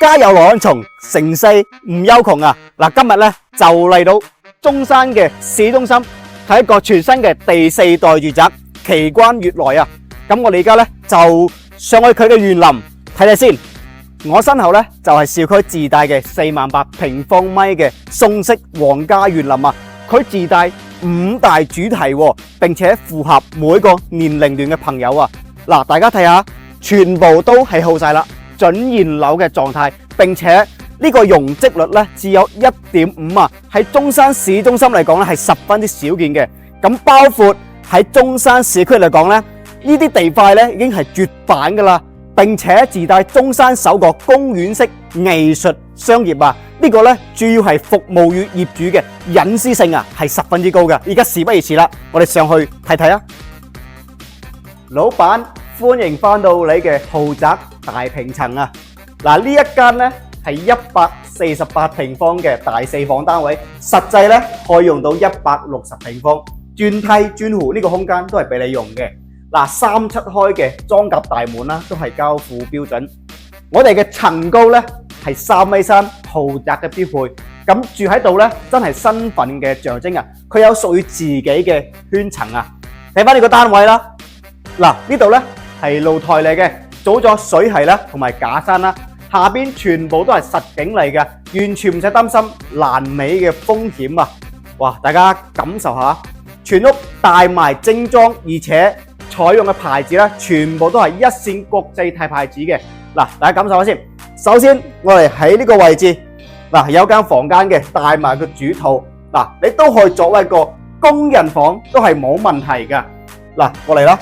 家有羅漢松，成世唔憂窮啊！嗱，今日咧就嚟到中山嘅市中心睇一個全新嘅第4代住宅奇觀悅來啊！咁我哋而家咧就上去佢嘅園林睇睇先。我身後咧就係市區自帶嘅48000平方米嘅宋式皇家園林啊！佢自帶5大主題，並且符合每個年齡段嘅朋友啊！嗱，大家睇下，全部都係好晒啦，準現樓嘅狀態，並且呢個容積率咧只有1.5啊！喺中山市中心嚟講咧係十分之少見嘅。咁包括喺中山市區嚟講咧，呢啲地塊咧已經係絕版噶啦，並且自帶中山首個公園式藝術商業啊！呢個咧主要係服務於業主嘅隱私性啊，係十分之高嘅。而家事不宜遲啦，我哋上去睇睇啊！老闆，歡迎翻到你嘅豪宅大平層啊！嗱，呢一間咧係148平方嘅大4房單位，實際咧可以用到160平方，轉梯轉戶呢個空間都係俾你用嘅。嗱，3七開嘅裝甲大門啦，都係交付標準。我哋嘅層高咧係3.3米，豪宅嘅標配。咁住喺度咧，真係身份嘅象徵啊！佢有屬於自己嘅圈層啊！睇翻呢個單位啦，嗱，呢度咧係露台嚟嘅，組咗水系啦，同埋假山啦，下邊全部都係實景嚟嘅，完全唔使擔心爛尾嘅風險啊！哇，大家感受下，全屋帶埋精裝，而且採用嘅牌子咧，全部都係一線國際大牌子嘅。嗱，大家感受下先。首先，我哋喺呢個位置，嗱，有間房間嘅，帶埋個主套，嗱，你都可以作為一個工人房，都係冇問題噶。嗱，過嚟啦，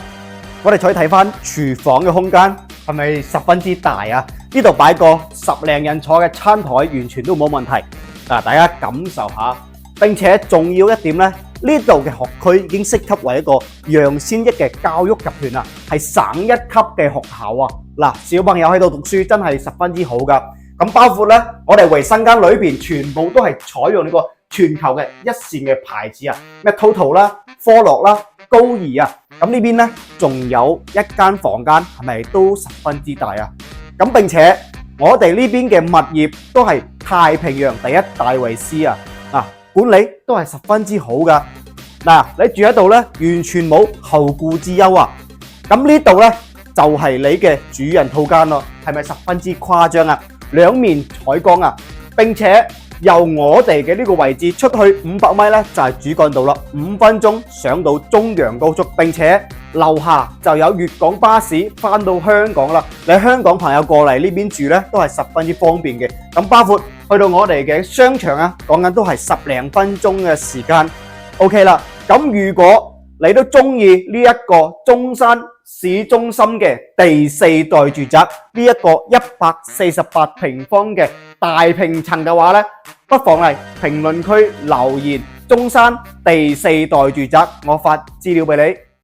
我哋再睇翻廚房嘅空間，係咪十分之大啊？呢度擺個10零人坐嘅餐台，完全都冇問題。嗱，大家感受下，並且重要一點咧。呢度嘅學區已經升級為一個楊先益嘅教育集團啊，係省1級嘅學校啊！嗱，小朋友喺度讀書真係十分之好噶。咁包括咧，我哋衛生間裏邊全部都係採用呢個全球嘅一線嘅牌子啊，咩 Total 啦、科樂啦、高怡啊。咁呢邊咧仲有一間房間，係咪都十分之大啊？咁並且我哋呢邊嘅物業都係太平洋第一戴維斯啊！嗱，管理都係十分之好噶。嗱，你住喺度咧，完全冇後顧之憂啊！咁呢度咧就係你嘅主人套間咯，係咪十分之誇張啊？兩面採光啊，並且由我哋嘅呢個位置出去500米咧就係主幹道啦，5分鐘上到中陽高速，並且樓下就有粵港巴士翻到香港啦。你香港朋友過嚟呢邊住咧都係十分之方便嘅。咁包括去到我哋嘅商場啊，講緊都係10零分鐘嘅時間。OK 啦，咁如果你都中意呢一個中山市中心嘅第4代住宅，呢一個148平方嘅大平層嘅話咧，不妨嚟評論區留言中山第4代住宅，我發資料俾你。